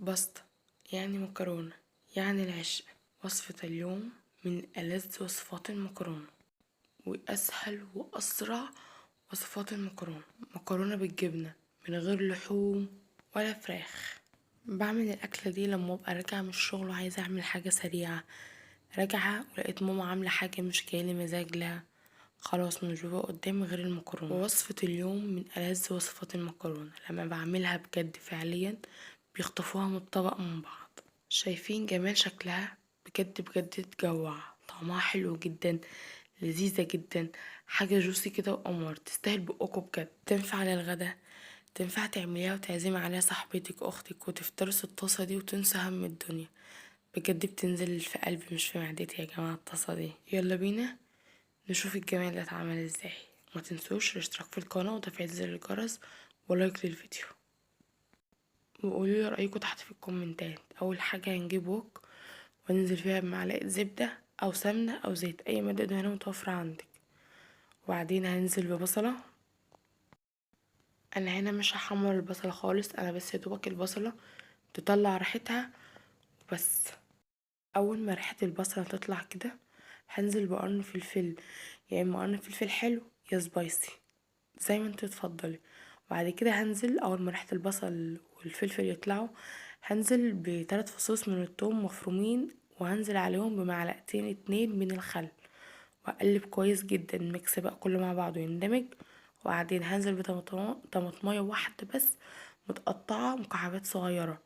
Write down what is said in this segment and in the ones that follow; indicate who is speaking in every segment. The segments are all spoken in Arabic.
Speaker 1: باستا يعني مكرونة يعني العشق. وصفة اليوم من ألذ وصفات المكرونة وأسهل وأسرع وصفات المكرونة. مكرونة بالجبنة من غير لحوم ولا فراخ. بعمل الأكلة دي لما أبقى راجعة من الشغل وعايزة أعمل حاجة سريعة، راجعة ولقيت ماما عاملة حاجة مش جايلي مزاج لها، خلاص مش بيبقى قدامي غير المكرونة. ووصفة اليوم من ألذ وصفات المكرونة، لما بعملها بجد فعليا بيخطفوها من الطبق من بعض. شايفين جمال شكلها؟ بجد بجد تجوع. طعمها حلو جدا، لذيذة جدا، حاجة جوسي كده وقمر، تستاهل بقكم بجد. تنفع للغدا، تنفع تعمليها وتعزمي عليها صاحبتك اختك وتفترسوا الطاسة دي وتنسى هم الدنيا. بجد بتنزل في قلبي مش في معدتي يا جماعة الطاسة دي. يلا بينا نشوف الجمال ده اتعمل ازاي. ما تنسوش الاشتراك في القناة وتفعيل زر الجرس ولايك للفيديو، وقولوا رأيكم تحت في الكومنتات. اول حاجة هنجيب وok وننزل فيها بمعلقة زبدة او سمنة او زيت، اي مادة دهنية متوفرة عندك. وبعدين هننزل ببصلة. انا هنا مش هحمر البصلة خالص، انا بس يدوبك البصلة تطلع ريحتها وبس. اول ما ريحة البصلة تطلع كده هنزل بقرن فلفل، يا اما قرن فلفل حلو يا سبايسي زي ما انت تفضلي. وبعد كده هنزل اول ما ريحة البصل والفلفل يطلعوا هنزل ب3 فصوص من الثوم مفرومين، وهنزل عليهم بمعلقتين 2 من الخل، واقلب كويس جدا الميكس بقى كله مع بعضه يندمج. وبعدين هنزل بطماطمايه واحدة بس متقطعة مكعبات صغيرة،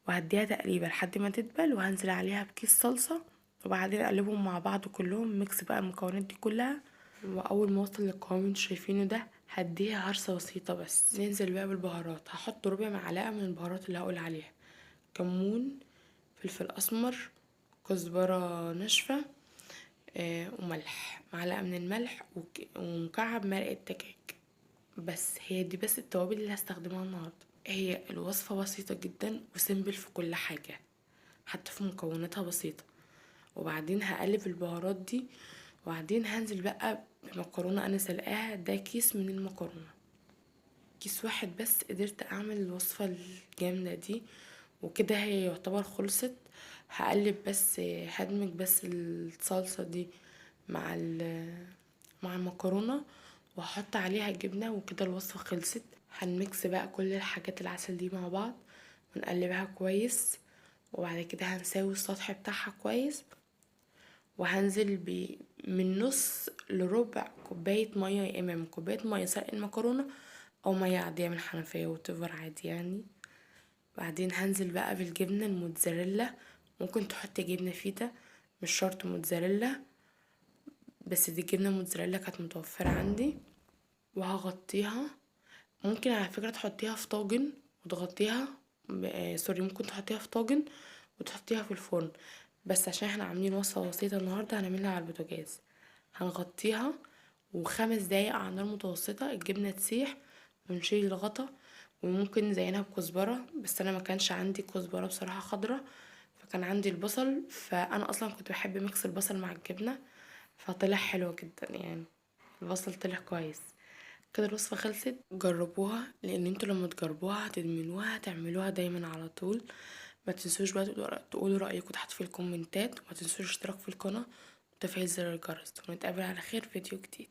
Speaker 1: وهديها تقريبا لحد ما تدبل، وهنزل عليها بكيس صلصة. وبعدين اقلبهم مع بعض كلهم ميكس بقى المكونات دي كلها. واول ما اوصل للقوام اللي انتوا شايفينه ده هديها هرسة بسيطة بس. ننزل بقى بالبهارات، هحط ربع معلقة من البهارات اللي هقول عليها: كمون، فلفل اسمر، كزبرة ناشفة، وملح، معلقة من الملح ومكعب مرقة دجاج. بس هي دي بس التوابل اللي هستخدمها النهاردة. هي الوصفة بسيطة جدا وسيمبل في كل حاجة، حتى في مكوناتها بسيطة. وبعدين هقلب البهارات دي، وبعدين هنزل بقى بمكرونة انا سلقاها. ده كيس من المكرونة، كيس واحد بس قدرت اعمل الوصفة الجامدة دي. وكده هي يعتبر خلصت. هقلب بس، هدمج بس الصلصة دي مع مع المكرونة، وهحط عليها جبنة، وكده الوصفة خلصت. هنميكس بقى كل الحاجات العسل دي مع بعض ونقلبها كويس. وبعد كده هنساوي السطح بتاعها كويس، وهنزل من نص لربع كوباية مية، يا اما من كوباية مية سلق المكرونة او مية عادية من الحنفية وتفر عادي يعني. بعدين هنزل بقى بالجبنة الموتزاريلا، ممكن تحطي جبنة فيتا مش شرط موتزاريلا، بس دي جبنة موتزاريلا كانت متوفرة عندي. وهغطيها، ممكن على فكرة تحطيها في طاجن وتغطيها سوري، ممكن تحطيها في طاجن وتحطيها في الفرن، بس عشان احنا عاملين وصفة بسيطة النهاردة هنعملها على البوتاجاز. هنغطيها و5 دقايق على نار متوسطة الجبنة تسيح، ونشيل الغطا. وممكن نزينها بكزبرة، بس انا ما كانش عندي كزبرة بصراحة خضرة، فكان عندي البصل، فانا اصلا كنت بحب ميكس البصل مع الجبنة، فطلع حلو جدا يعني، البصل طلع كويس. كده الوصفة خلصت. جربوها، لان انتوا لما تجربوها هتدمنوها، هتعملوها دايما على طول. ما تنسوش بقى تقولوا رأيكم تحت في الكومنتات، وما تنسوش الاشتراك في القناة وتفعيل زر الجرس. ونتقابل على خير في فيديو جديد.